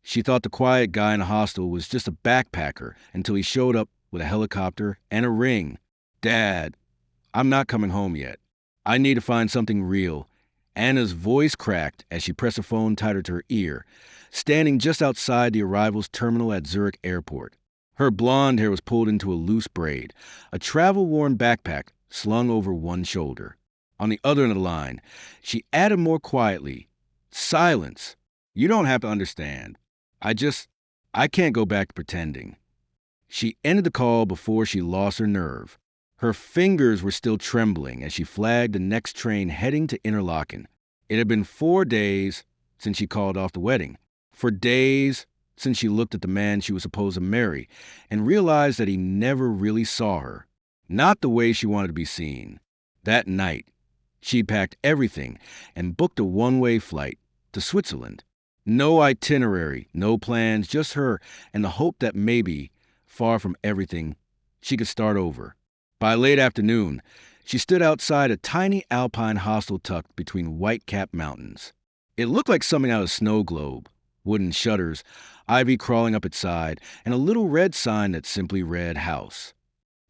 She thought the quiet guy in the hostel was just a backpacker until he showed up with a helicopter and a ring. Dad, I'm not coming home yet. I need to find something real. Anna's voice cracked as she pressed her phone tighter to her ear, standing just outside the arrivals terminal at Zurich Airport. Her blonde hair was pulled into a loose braid, a travel-worn backpack slung over one shoulder. On the other end of the line, she added more quietly, "Silence. You don't have to understand. I can't go back to pretending." She ended the call before she lost her nerve. Her fingers were still trembling as she flagged the next train heading to Interlaken. It had been 4 days since she called off the wedding. For days since she looked at the man she was supposed to marry and realized that he never really saw her. Not the way she wanted to be seen. That night, she packed everything and booked a one-way flight to Switzerland. No itinerary, no plans, just her and the hope that maybe, far from everything, she could start over. By late afternoon, she stood outside a tiny alpine hostel tucked between white-capped mountains. It looked like something out of a snow globe. Wooden shutters, ivy crawling up its side, and a little red sign that simply read house.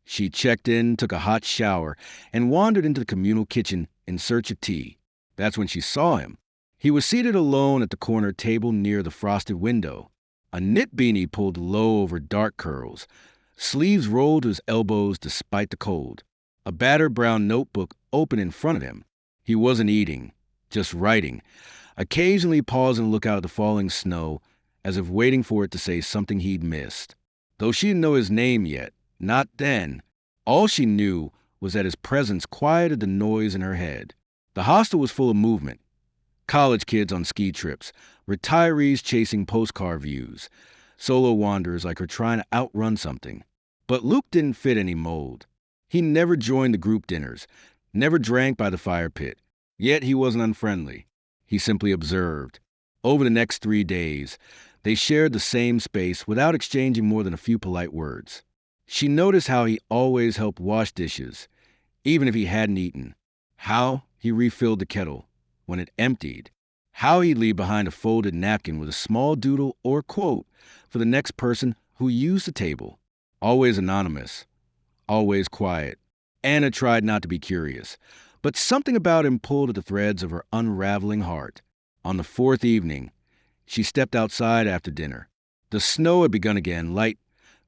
She checked in, took a hot shower, and wandered into the communal kitchen in search of tea. That's when she saw him. He was seated alone at the corner table near the frosted window. A knit beanie pulled low over dark curls, sleeves rolled to his elbows despite the cold. A battered brown notebook open in front of him. He wasn't eating, just writing, occasionally pausing to look out at the falling snow as if waiting for it to say something he'd missed. Though she didn't know his name yet, not then, all she knew was that his presence quieted the noise in her head. The hostel was full of movement. College kids on ski trips, retirees chasing postcard views, solo wanderers like her trying to outrun something. But Luke didn't fit any mold. He never joined the group dinners, never drank by the fire pit. Yet he wasn't unfriendly. He simply observed. Over the next 3 days, they shared the same space without exchanging more than a few polite words. She noticed how he always helped wash dishes, even if he hadn't eaten. How he refilled the kettle when it emptied. How he'd leave behind a folded napkin with a small doodle or quote for the next person who used the table. Always anonymous. Always quiet. Anna tried not to be curious, but something about him pulled at the threads of her unraveling heart. On the 4th evening, she stepped outside after dinner. The snow had begun again, light,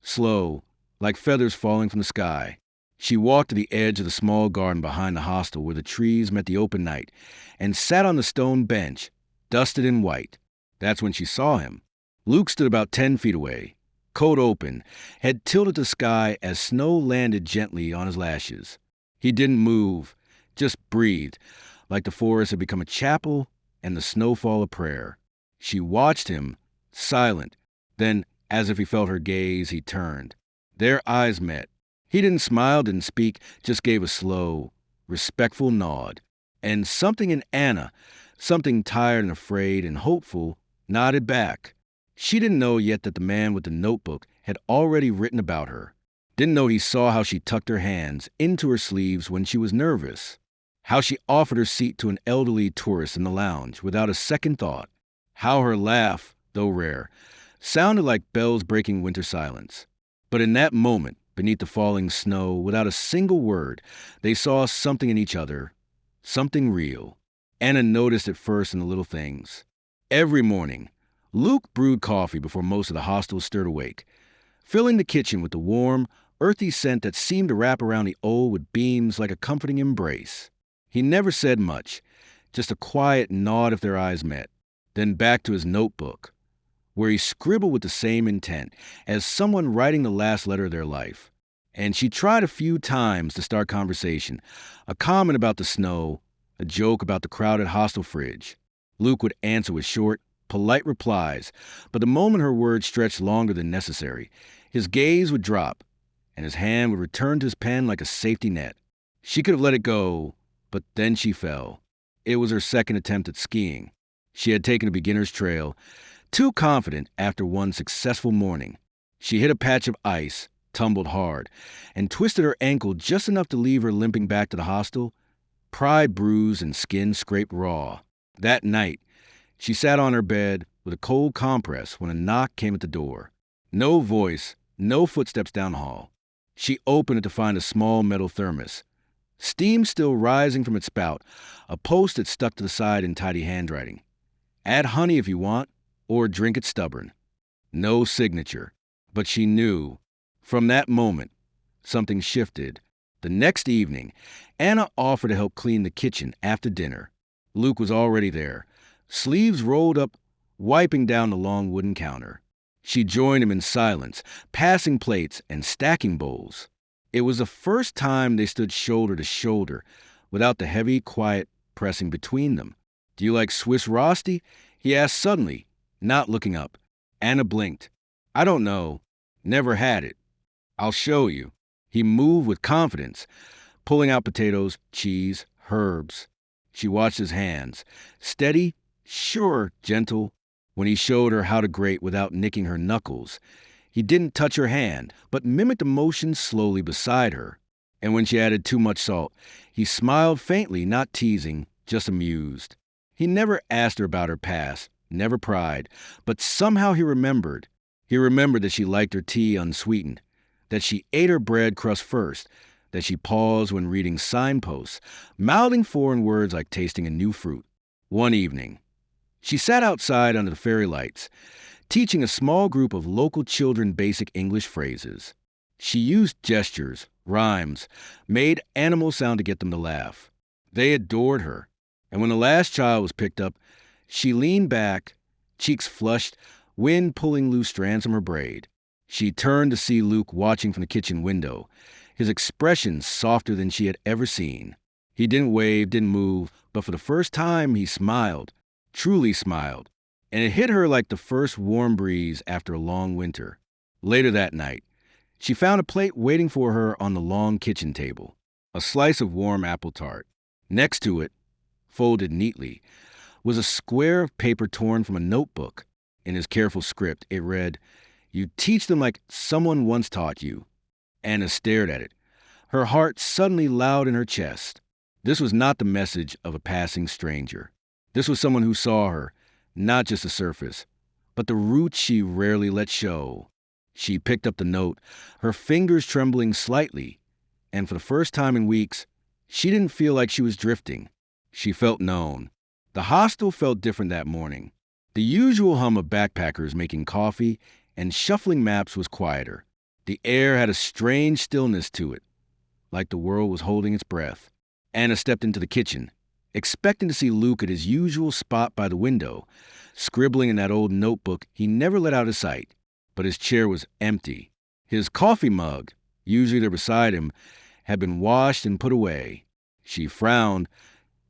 slow, like feathers falling from the sky. She walked to the edge of the small garden behind the hostel where the trees met the open night and sat on the stone bench, dusted in white. That's when she saw him. Luke stood about 10 feet away, coat open, head tilted to the sky as snow landed gently on his lashes. He didn't move, just breathed, like the forest had become a chapel and the snowfall a prayer. She watched him, silent. Then, as if he felt her gaze, he turned. Their eyes met. He didn't smile, didn't speak, just gave a slow, respectful nod. And something in Anna, something tired and afraid and hopeful, nodded back. She didn't know yet that the man with the notebook had already written about her. Didn't know he saw how she tucked her hands into her sleeves when she was nervous. How she offered her seat to an elderly tourist in the lounge without a second thought. How her laugh, though rare, sounded like bells breaking winter silence. But in that moment, beneath the falling snow, without a single word, they saw something in each other, something real. Anna noticed it first in the little things. Every morning, Luke brewed coffee before most of the hostel stirred awake, filling the kitchen with the warm, earthy scent that seemed to wrap around the old with beams like a comforting embrace. He never said much, just a quiet nod if their eyes met, then back to his notebook, where he scribbled with the same intent as someone writing the last letter of their life. And she tried a few times to start conversation, a comment about the snow, a joke about the crowded hostel fridge. Luke would answer with short, polite replies, but the moment her words stretched longer than necessary, his gaze would drop, and his hand would return to his pen like a safety net. She could have let it go, but then she fell. It was her second attempt at skiing. She had taken a beginner's trail, too confident after one successful morning. She hit a patch of ice, tumbled hard, and twisted her ankle just enough to leave her limping back to the hostel, pride bruised and skin scraped raw. That night, she sat on her bed, with a cold compress when a knock came at the door. No voice, no footsteps down the hall. She opened it to find a small metal thermos. Steam still rising from its spout, a post-it stuck to the side in tidy handwriting. Add honey if you want, or drink it stubborn. No signature. But she knew. From that moment, something shifted. The next evening, Anna offered to help clean the kitchen after dinner. Luke was already there, sleeves rolled up, wiping down the long wooden counter. She joined him in silence, passing plates and stacking bowls. It was the first time they stood shoulder to shoulder, without the heavy, quiet pressing between them. "Do you like Swiss Rosti?" he asked suddenly, not looking up. Anna blinked. "I don't know. Never had it. I'll show you." He moved with confidence, pulling out potatoes, cheese, herbs. She watched his hands. Steady, sure, gentle. When he showed her how to grate without nicking her knuckles, he didn't touch her hand, but mimicked the motion slowly beside her. And when she added too much salt, he smiled faintly, not teasing, just amused. He never asked her about her past, never pried, but somehow he remembered. He remembered that she liked her tea unsweetened, that she ate her bread crust first, that she paused when reading signposts, mouthing foreign words like tasting a new fruit. One evening, she sat outside under the fairy lights, teaching a small group of local children basic English phrases. She used gestures, rhymes, made animal sound to get them to laugh. They adored her. And when the last child was picked up, she leaned back, cheeks flushed, wind pulling loose strands from her braid. She turned to see Luke watching from the kitchen window, his expression softer than she had ever seen. He didn't wave, didn't move, but for the first time he smiled, truly smiled, and it hit her like the first warm breeze after a long winter. Later that night, she found a plate waiting for her on the long kitchen table, a slice of warm apple tart. Next to it, folded neatly, was a square of paper torn from a notebook. In his careful script, it read, "You teach them like someone once taught you." Anna stared at it, her heart suddenly loud in her chest. This was not the message of a passing stranger. This was someone who saw her, not just the surface, but the roots she rarely let show. She picked up the note, her fingers trembling slightly, and for the first time in weeks, she didn't feel like she was drifting. She felt known. The hostel felt different that morning. The usual hum of backpackers making coffee and shuffling maps was quieter. The air had a strange stillness to it, like the world was holding its breath. Anna stepped into the kitchen, expecting to see Luke at his usual spot by the window, scribbling in that old notebook he never let out of sight. But his chair was empty. His coffee mug, usually there beside him, had been washed and put away. She frowned,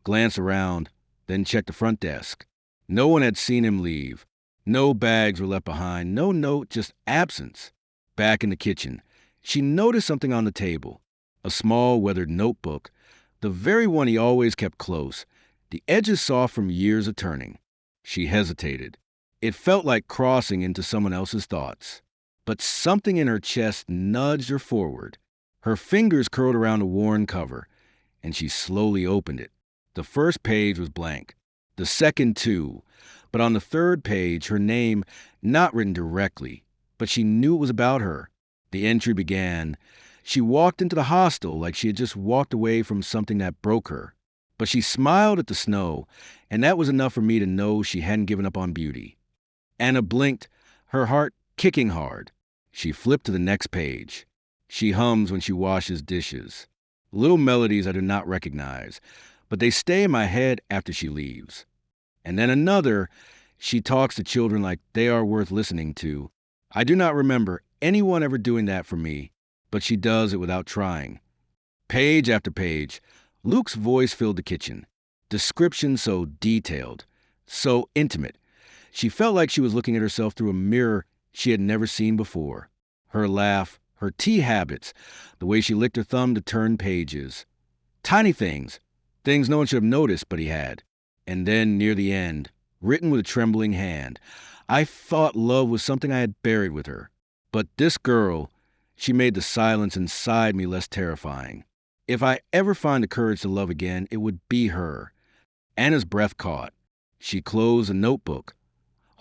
glanced around, then checked the front desk. No one had seen him leave. No bags were left behind, no note, just absence. Back in the kitchen, she noticed something on the table. A small, weathered notebook, the very one he always kept close, the edges soft from years of turning. She hesitated. It felt like crossing into someone else's thoughts. But something in her chest nudged her forward. Her fingers curled around the worn cover, and she slowly opened it. The first page was blank. The second, too. But on the third page, her name, not written directly, but she knew it was about her. The entry began, "She walked into the hostel like she had just walked away from something that broke her. But she smiled at the snow, and that was enough for me to know she hadn't given up on beauty." Anna blinked, her heart kicking hard. She flipped to the next page. She hums when she washes dishes. Little melodies I do not recognize, but they stay in my head after she leaves. And then another, she talks to children like they are worth listening to. I do not remember anyone ever doing that for me, but she does it without trying. Page after page, Luke's voice filled the kitchen. Description so detailed, so intimate. She felt like she was looking at herself through a mirror she had never seen before. Her laugh, her tea habits, the way she licked her thumb to turn pages. Tiny things, things no one should have noticed, but he had. And then, near the end, written with a trembling hand, "I thought love was something I had buried with her. But this girl, she made the silence inside me less terrifying. If I ever find the courage to love again, it would be her." Anna's breath caught. She closed the notebook,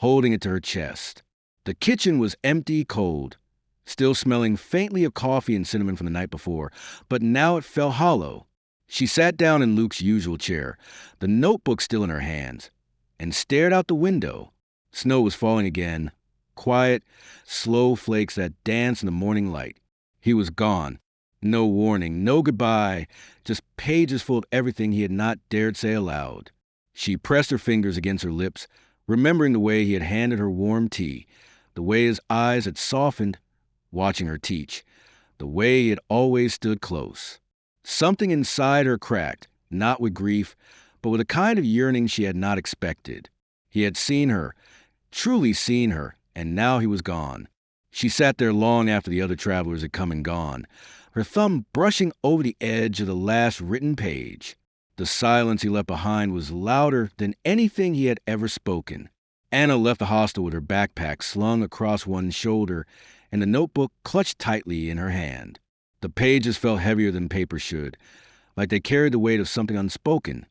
holding it to her chest. The kitchen was empty, cold, still smelling faintly of coffee and cinnamon from the night before, but now it felt hollow. She sat down in Luke's usual chair, the notebook still in her hands, and stared out the window. Snow was falling again, quiet, slow flakes that danced in the morning light. He was gone. No warning, no goodbye, just pages full of everything he had not dared say aloud. She pressed her fingers against her lips, remembering the way he had handed her warm tea, the way his eyes had softened, watching her teach, the way he had always stood close. Something inside her cracked, not with grief, but with a kind of yearning she had not expected. He had seen her, truly seen her, and now he was gone. She sat there long after the other travelers had come and gone, her thumb brushing over the edge of the last written page. The silence he left behind was louder than anything he had ever spoken. Anna left the hostel with her backpack slung across one shoulder and the notebook clutched tightly in her hand. The pages felt heavier than paper should, like they carried the weight of something unspoken,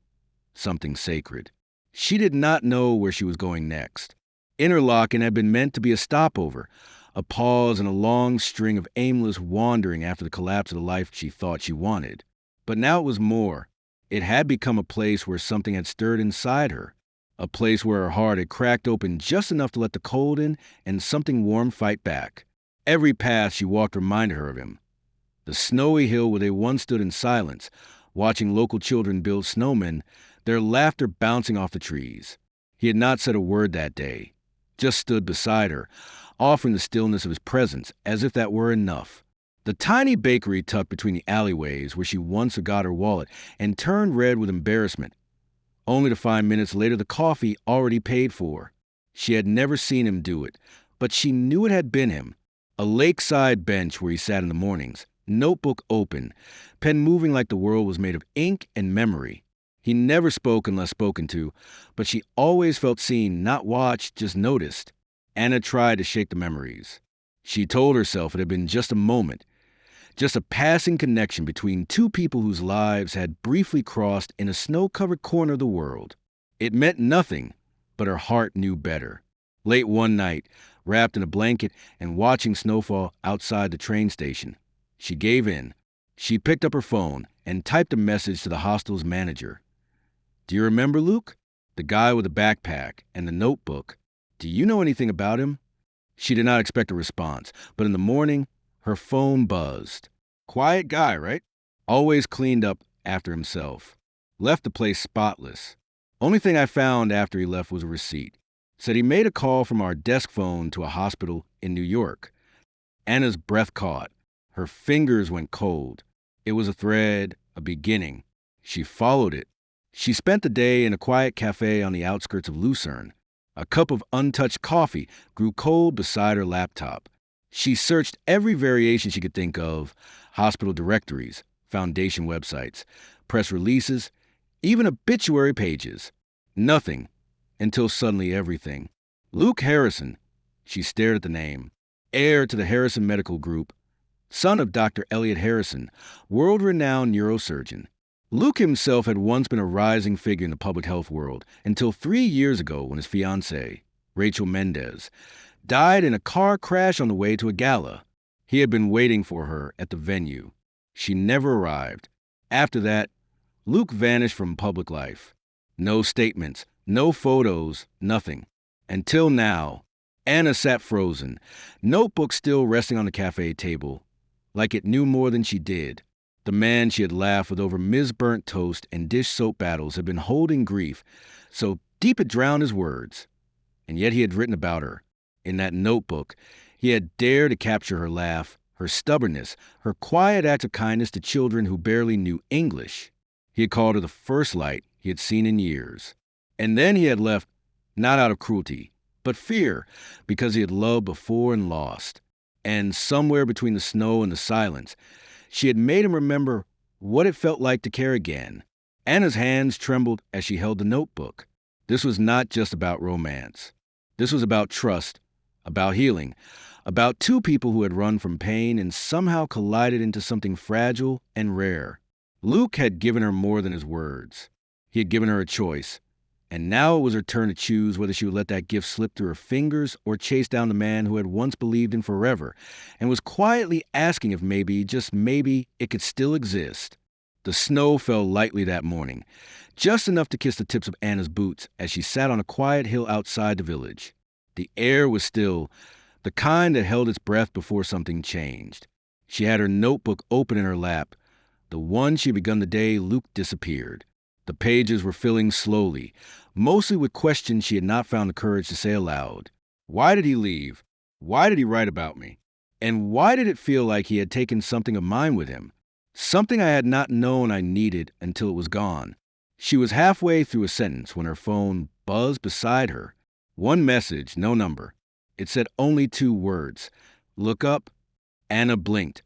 something sacred. She did not know where she was going next. Interlaken had been meant to be a stopover, a pause in a long string of aimless wandering after the collapse of the life she thought she wanted. But now it was more. It had become a place where something had stirred inside her, a place where her heart had cracked open just enough to let the cold in and something warm fight back. Every path she walked reminded her of him. The snowy hill where they once stood in silence, watching local children build snowmen, their laughter bouncing off the trees. He had not said a word that day, just stood beside her, offering the stillness of his presence as if that were enough. The tiny bakery tucked between the alleyways where she once forgot her wallet and turned red with embarrassment, only to find minutes later the coffee already paid for. She had never seen him do it, but she knew it had been him. A lakeside bench where he sat in the mornings, notebook open, pen moving like the world was made of ink and memory. He never spoke unless spoken to, but she always felt seen, not watched, just noticed. Anna tried to shake the memories. She told herself it had been just a moment, just a passing connection between two people whose lives had briefly crossed in a snow-covered corner of the world. It meant nothing, but her heart knew better. Late one night, wrapped in a blanket and watching snowfall outside the train station, she gave in. She picked up her phone and typed a message to the hostel's manager. "Do you remember Luke? The guy with the backpack and the notebook. Do you know anything about him?" She did not expect a response, but in the morning, her phone buzzed. Quiet guy, right? Always cleaned up after himself. Left the place spotless. Only thing I found after he left was a receipt. Said he made a call from our desk phone to a hospital in New York. Anna's breath caught. Her fingers went cold. It was a thread, a beginning. She followed it. She spent the day in a quiet cafe on the outskirts of Lucerne. A cup of untouched coffee grew cold beside her laptop. She searched every variation she could think of, hospital directories, foundation websites, press releases, even obituary pages. Nothing, until suddenly everything. Luke Harrison. She stared at the name. Heir to the Harrison Medical Group, son of Dr. Elliot Harrison, world-renowned neurosurgeon. Luke himself had once been a rising figure in the public health world until 3 years ago when his fiancée, Rachel Mendez, died in a car crash on the way to a gala. He had been waiting for her at the venue. She never arrived. After that, Luke vanished from public life. No statements, no photos, nothing. Until now, Anna sat frozen, notebook still resting on the cafe table, like it knew more than she did. The man she had laughed with over mis-burnt toast and dish soap battles had been holding grief, so deep it drowned his words. And yet he had written about her. In that notebook, he had dared to capture her laugh, her stubbornness, her quiet act of kindness to children who barely knew English. He had called her the first light he had seen in years. And then he had left, not out of cruelty, but fear, because he had loved before and lost. And somewhere between the snow and the silence, she had made him remember what it felt like to care again. Anna's hands trembled as she held the notebook. This was not just about romance. This was about trust, about healing, about two people who had run from pain and somehow collided into something fragile and rare. Luke had given her more than his words. He had given her a choice, And now it was her turn to choose whether she would let that gift slip through her fingers or chase down the man who had once believed in forever and was quietly asking if maybe, just maybe, it could still exist. The snow fell lightly that morning, just enough to kiss the tips of Anna's boots as she sat on a quiet hill outside the village. The air was still, the kind that held its breath before something changed. She had her notebook open in her lap. The one she had begun the day, Luke disappeared. The pages were filling slowly, mostly with questions she had not found the courage to say aloud. Why did he leave? Why did he write about me? And why did it feel like he had taken something of mine with him? Something I had not known I needed until it was gone. She was halfway through a sentence when her phone buzzed beside her. One message, no number. It said only 2 words. Look up. Anna blinked,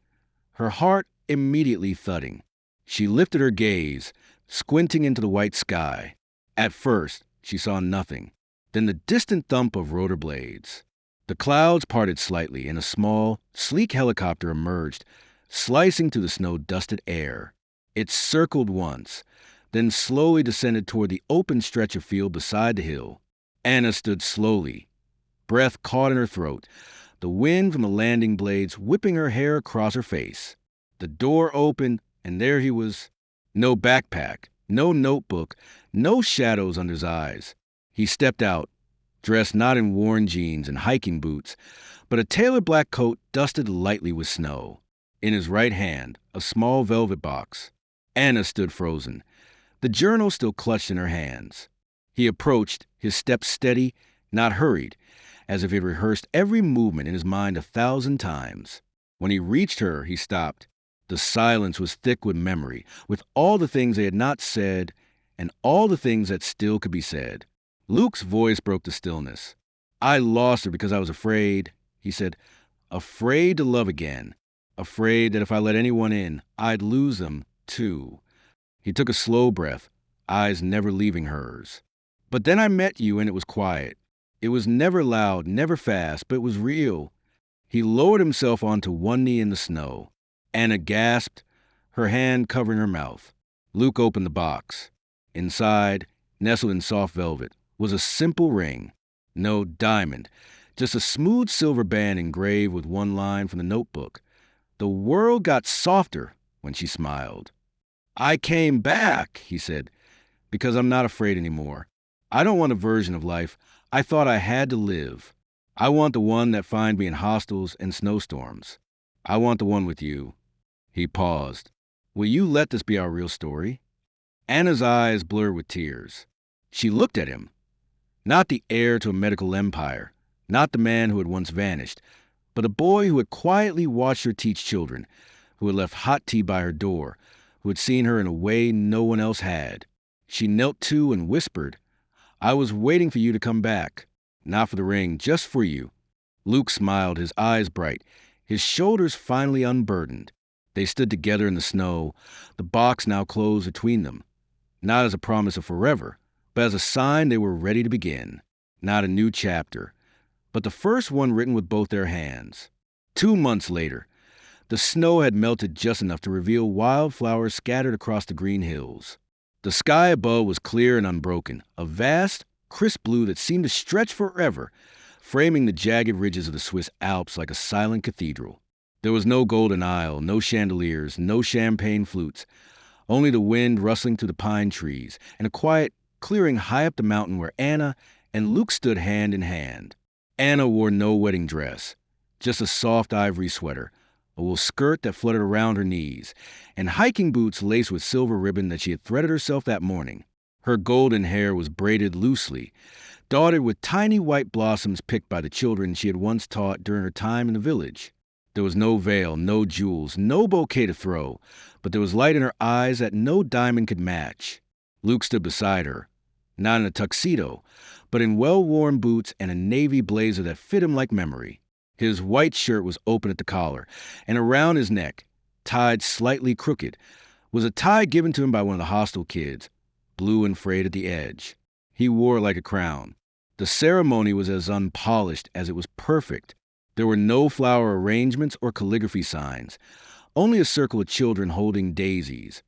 her heart immediately thudding. She lifted her gaze, squinting into the white sky. At first, she saw nothing, then the distant thump of rotor blades. The clouds parted slightly, and a small, sleek helicopter emerged, slicing through the snow-dusted air. It circled once, then slowly descended toward the open stretch of field beside the hill. Anna stood slowly, breath caught in her throat, the wind from the landing blades whipping her hair across her face. The door opened, and there he was. No backpack, no notebook, no shadows under his eyes. He stepped out, dressed not in worn jeans and hiking boots, but a tailored black coat dusted lightly with snow. In his right hand, a small velvet box. Anna stood frozen, the journal still clutched in her hands. He approached, his step steady, not hurried, as if he had rehearsed every movement in his mind 1,000 times. When he reached her, he stopped. The silence was thick with memory, with all the things they had not said and all the things that still could be said. Luke's voice broke the stillness. I lost her because I was afraid, he said, afraid to love again, afraid that if I let anyone in, I'd lose them, too. He took a slow breath, eyes never leaving hers. But then I met you and it was quiet. It was never loud, never fast, but it was real. He lowered himself onto one knee in the snow. Anna gasped, her hand covering her mouth. Luke opened the box. Inside, nestled in soft velvet, was a simple ring. No diamond, just a smooth silver band engraved with one line from the notebook. The world got softer when she smiled. I came back, he said, because I'm not afraid anymore. I don't want a version of life I thought I had to live. I want the one that finds me in hostels and snowstorms. I want the one with you. He paused. Will you let this be our real story? Anna's eyes blurred with tears. She looked at him. Not the heir to a medical empire, not the man who had once vanished, but a boy who had quietly watched her teach children, who had left hot tea by her door, who had seen her in a way no one else had. She knelt too and whispered, I was waiting for you to come back. Not for the ring, just for you. Luke smiled, his eyes bright, his shoulders finally unburdened. They stood together in the snow, the box now closed between them. Not as a promise of forever, but as a sign they were ready to begin. Not a new chapter, but the first one written with both their hands. 2 months later, the snow had melted just enough to reveal wildflowers scattered across the green hills. The sky above was clear and unbroken, a vast, crisp blue that seemed to stretch forever, framing the jagged ridges of the Swiss Alps like a silent cathedral. There was no golden aisle, no chandeliers, no champagne flutes, only the wind rustling through the pine trees and a quiet clearing high up the mountain where Anna and Luke stood hand in hand. Anna wore no wedding dress, just a soft ivory sweater, a wool skirt that fluttered around her knees, and hiking boots laced with silver ribbon that she had threaded herself that morning. Her golden hair was braided loosely, dotted with tiny white blossoms picked by the children she had once taught during her time in the village. There was no veil, no jewels, no bouquet to throw, but there was light in her eyes that no diamond could match. Luke stood beside her, not in a tuxedo, but in well-worn boots and a navy blazer that fit him like memory. His white shirt was open at the collar, and around his neck, tied slightly crooked, was a tie given to him by one of the hostel kids, blue and frayed at the edge. He wore it like a crown. The ceremony was as unpolished as it was perfect. There were no flower arrangements or calligraphy signs, only a circle of children holding daisies.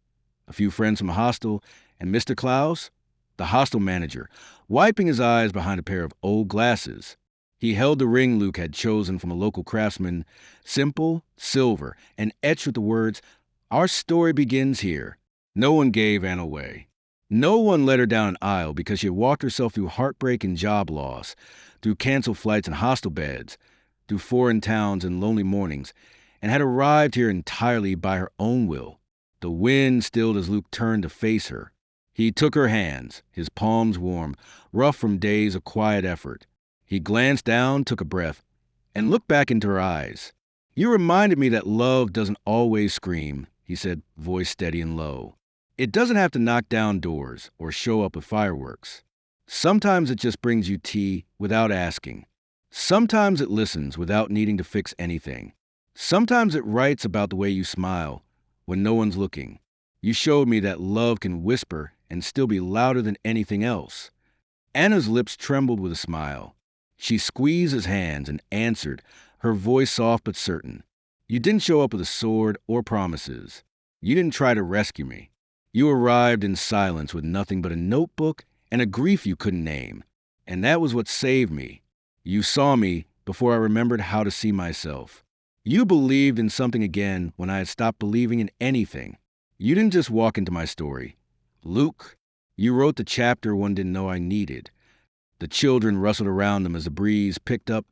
A few friends from the hostel, and Mr. Klaus, the hostel manager, wiping his eyes behind a pair of old glasses. He held the ring Luke had chosen from a local craftsman, simple, silver, and etched with the words, "Our story begins here." No one gave Anna away. No one led her down an aisle because she had walked herself through heartbreak and job loss, through canceled flights and hostel beds, through foreign towns and lonely mornings, and had arrived here entirely by her own will. The wind stilled as Luke turned to face her. He took her hands, his palms warm, rough from days of quiet effort. He glanced down, took a breath, and looked back into her eyes. "You reminded me that love doesn't always scream," he said, voice steady and low. "It doesn't have to knock down doors or show up with fireworks. Sometimes it just brings you tea without asking. Sometimes it listens without needing to fix anything. Sometimes it writes about the way you smile when no one's looking. You showed me that love can whisper and still be louder than anything else." Anna's lips trembled with a smile. She squeezed his hands and answered, her voice soft but certain. "You didn't show up with a sword or promises. You didn't try to rescue me. You arrived in silence with nothing but a notebook and a grief you couldn't name. And that was what saved me. You saw me before I remembered how to see myself. You believed in something again when I had stopped believing in anything. You didn't just walk into my story. Luke, you wrote the chapter one didn't know I needed." The children rustled around them as the breeze picked up,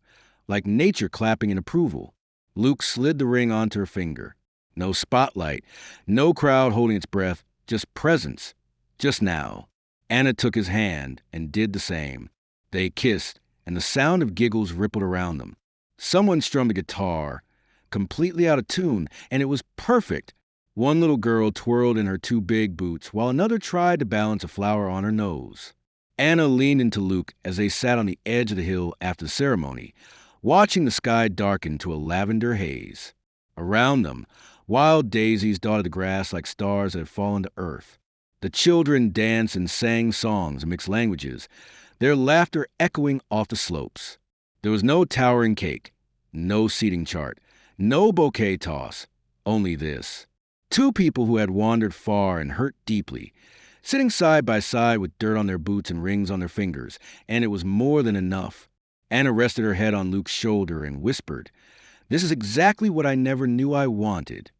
like nature clapping in approval. Luke slid the ring onto her finger. No spotlight, no crowd holding its breath, just presence. Just now. Anna took his hand and did the same. They kissed, and the sound of giggles rippled around them. Someone strummed a guitar, completely out of tune, and it was perfect. One little girl twirled in her two big boots, while another tried to balance a flower on her nose. Anna leaned into Luke as they sat on the edge of the hill after the ceremony, watching the sky darken to a lavender haze. Around them, wild daisies dotted the grass like stars that had fallen to earth. The children danced and sang songs in mixed languages, their laughter echoing off the slopes. There was no towering cake, no seating chart, no bouquet toss, only this. Two people who had wandered far and hurt deeply, sitting side by side with dirt on their boots and rings on their fingers, and it was more than enough. Anna rested her head on Luke's shoulder and whispered, "This is exactly what I never knew I wanted."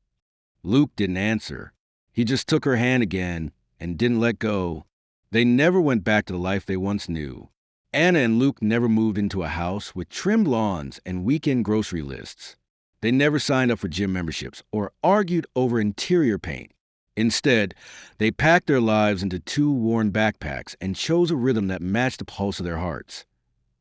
Luke didn't answer. He just took her hand again and didn't let go. They never went back to the life they once knew. Anna and Luke never moved into a house with trimmed lawns and weekend grocery lists. They never signed up for gym memberships or argued over interior paint. Instead, they packed their lives into two worn backpacks and chose a rhythm that matched the pulse of their hearts.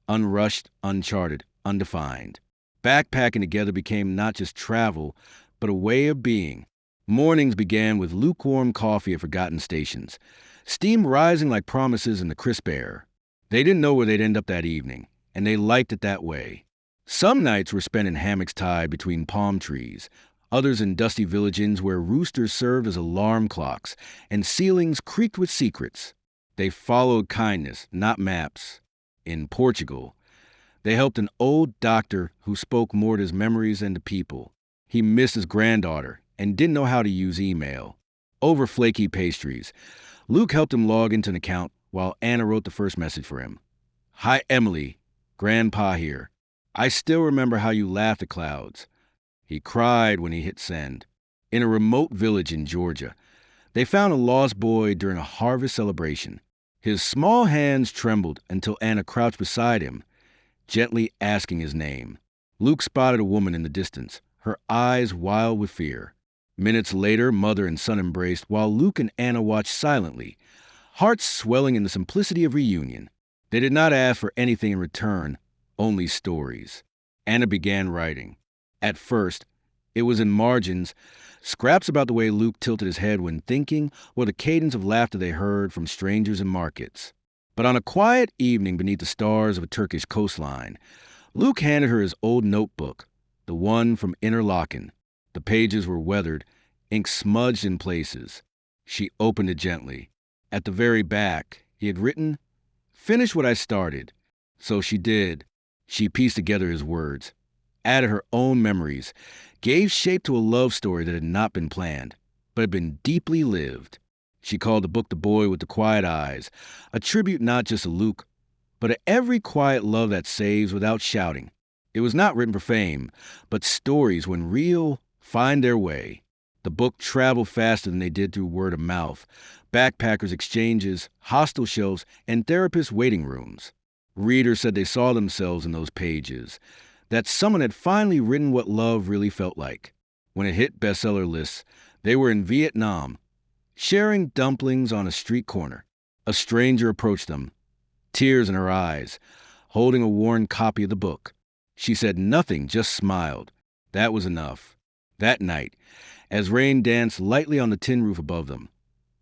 Unrushed, uncharted, undefined. Backpacking together became not just travel, but a way of being. Mornings began with lukewarm coffee at forgotten stations, steam rising like promises in the crisp air. They didn't know where they'd end up that evening, and they liked it that way. Some nights were spent in hammocks tied between palm trees, others in dusty village inns where roosters served as alarm clocks and ceilings creaked with secrets. They followed kindness, not maps. In Portugal, they helped an old doctor who spoke more to his memories than to people. He missed his granddaughter and didn't know how to use email. Over flaky pastries, Luke helped him log into an account while Anna wrote the first message for him. "Hi, Emily. Grandpa here. I still remember how you laughed at clouds." He cried when he hit send. In a remote village in Georgia, they found a lost boy during a harvest celebration. His small hands trembled until Anna crouched beside him, gently asking his name. Luke spotted a woman in the distance, her eyes wild with fear. Minutes later, mother and son embraced while Luke and Anna watched silently, hearts swelling in the simplicity of reunion. They did not ask for anything in return, only stories. Anna began writing. At first, it was in margins, scraps about the way Luke tilted his head when thinking or the cadence of laughter they heard from strangers in markets. But on a quiet evening beneath the stars of a Turkish coastline, Luke handed her his old notebook, the one from Interlaken. The pages were weathered, ink smudged in places. She opened it gently. At the very back, he had written, "Finish what I started." So she did. She pieced together his words, added her own memories, gave shape to a love story that had not been planned, but had been deeply lived. She called the book The Boy with the Quiet Eyes, a tribute not just to Luke, but to every quiet love that saves without shouting. It was not written for fame, but stories, when real, find their way. The book traveled faster than they did through word of mouth, backpackers' exchanges, hostel shelves, and therapists' waiting rooms. Readers said they saw themselves in those pages, that someone had finally written what love really felt like. When it hit bestseller lists, they were in Vietnam, sharing dumplings on a street corner. A stranger approached them, tears in her eyes, holding a worn copy of the book. She said nothing, just smiled. That was enough. That night, as rain danced lightly on the tin roof above them,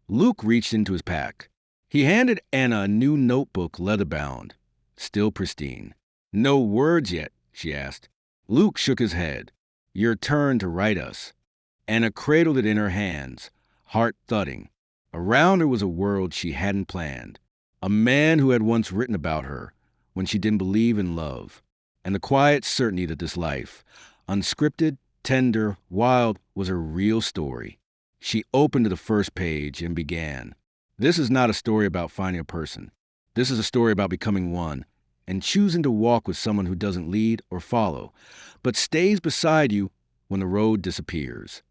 Luke reached into his pack. He handed Anna a new notebook, leather-bound, still pristine. "No words yet?" she asked. Luke shook his head. "Your turn to write us." Anna cradled it in her hands, heart thudding. Around her was a world she hadn't planned. A man who had once written about her when she didn't believe in love. And the quiet certainty that this life, unscripted, tender, wild, was her real story. She opened to the first page and began. This is not a story about finding a person. This is a story about becoming one and choosing to walk with someone who doesn't lead or follow, but stays beside you when the road disappears.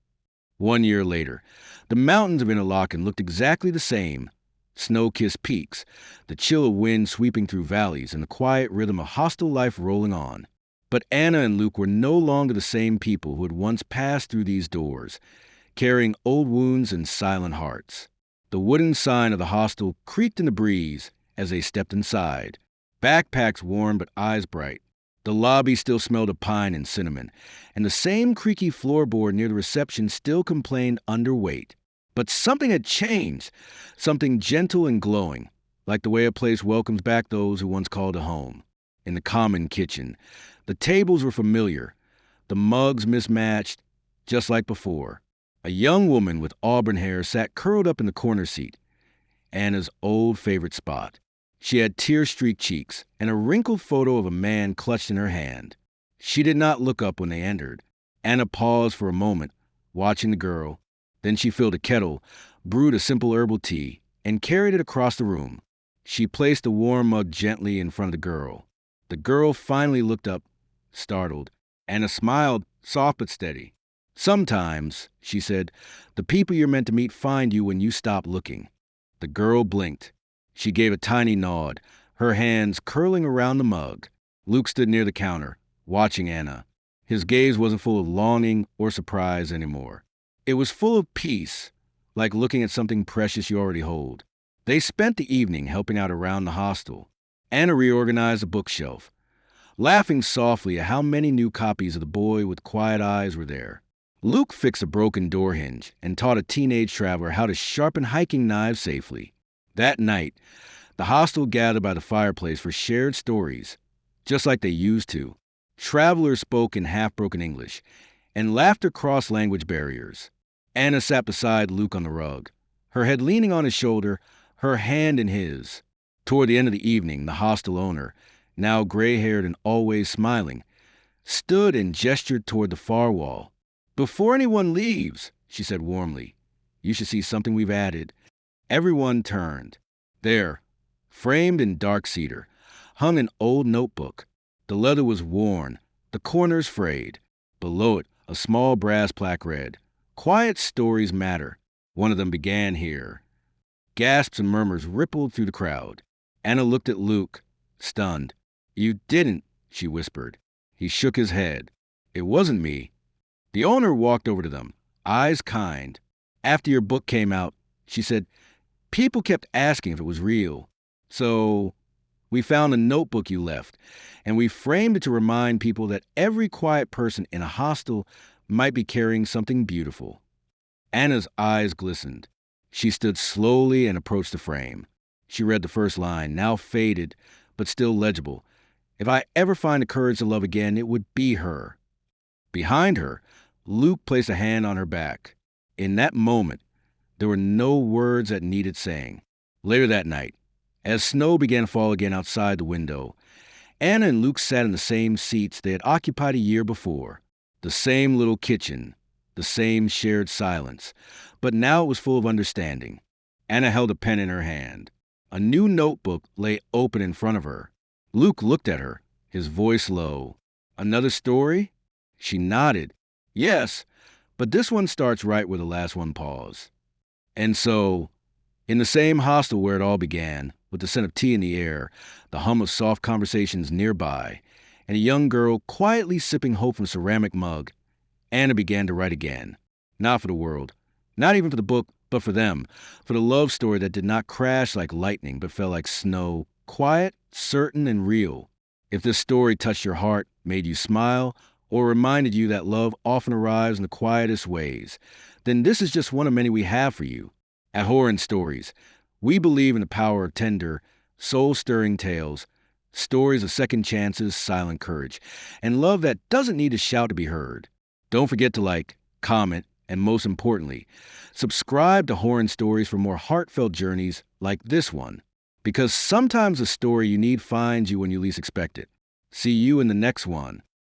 1 year later, the mountains of Interlaken looked exactly the same. Snow-kissed peaks, the chill of wind sweeping through valleys, and the quiet rhythm of hostile life rolling on. But Anna and Luke were no longer the same people who had once passed through these doors, carrying old wounds and silent hearts. The wooden sign of the hostel creaked in the breeze as they stepped inside. Backpacks warm but eyes bright. The lobby still smelled of pine and cinnamon, and the same creaky floorboard near the reception still complained underweight. But something had changed, something gentle and glowing, like the way a place welcomes back those who once called it home. In the common kitchen, the tables were familiar, the mugs mismatched, just like before. A young woman with auburn hair sat curled up in the corner seat, Anna's old favorite spot. She had tear-streaked cheeks and a wrinkled photo of a man clutched in her hand. She did not look up when they entered. Anna paused for a moment, watching the girl. Then she filled a kettle, brewed a simple herbal tea, and carried it across the room. She placed the warm mug gently in front of the girl. The girl finally looked up, startled. Anna smiled, soft but steady. "Sometimes," she said, "the people you're meant to meet find you when you stop looking." The girl blinked. She gave a tiny nod, her hands curling around the mug. Luke stood near the counter, watching Anna. His gaze wasn't full of longing or surprise anymore. It was full of peace, like looking at something precious you already hold. They spent the evening helping out around the hostel. Anna reorganized the bookshelf, laughing softly at how many new copies of The Boy with Quiet Eyes were there. Luke fixed a broken door hinge and taught a teenage traveler how to sharpen hiking knives safely. That night, the hostel gathered by the fireplace for shared stories, just like they used to. Travelers spoke in half-broken English, and laughter crossed language barriers. Anna sat beside Luke on the rug, her head leaning on his shoulder, her hand in his. Toward the end of the evening, the hostel owner, now gray-haired and always smiling, stood and gestured toward the far wall. "Before anyone leaves," she said warmly, "you should see something we've added." Everyone turned. There, framed in dark cedar, hung an old notebook. The leather was worn, the corners frayed. Below it, a small brass plaque read, "Quiet stories matter." One of them began here. Gasps and murmurs rippled through the crowd. Anna looked at Luke, stunned. "You didn't," she whispered. He shook his head. "It wasn't me." The owner walked over to them, eyes kind. "After your book came out," she said, "people kept asking if it was real. So we found a notebook you left, and we framed it to remind people that every quiet person in a hostel might be carrying something beautiful." Anna's eyes glistened. She stood slowly and approached the frame. She read the first line, now faded, but still legible. "If I ever find the courage to love again, it would be her." Behind her, Luke placed a hand on her back. In that moment, there were no words that needed saying. Later that night, as snow began to fall again outside the window, Anna and Luke sat in the same seats they had occupied a year before. The same little kitchen, the same shared silence, but now it was full of understanding. Anna held a pen in her hand. A new notebook lay open in front of her. Luke looked at her, his voice low. Another story? She nodded. Yes, but this one starts right where the last one paused. And so, in the same hostel where it all began, with the scent of tea in the air, the hum of soft conversations nearby, and a young girl quietly sipping hope from a ceramic mug, Anna began to write again. Not for the world, not even for the book, but for them, for the love story that did not crash like lightning but fell like snow, quiet, certain, and real. If this story touched your heart, made you smile, or reminded you that love often arrives in the quietest ways, then this is just one of many we have for you. At Horror Stories, we believe in the power of tender, soul-stirring tales, stories of second chances, silent courage, and love that doesn't need to shout to be heard. Don't forget to like, comment, and most importantly, subscribe to Horror Stories for more heartfelt journeys like this one. Because sometimes the story you need finds you when you least expect it. See you in the next one.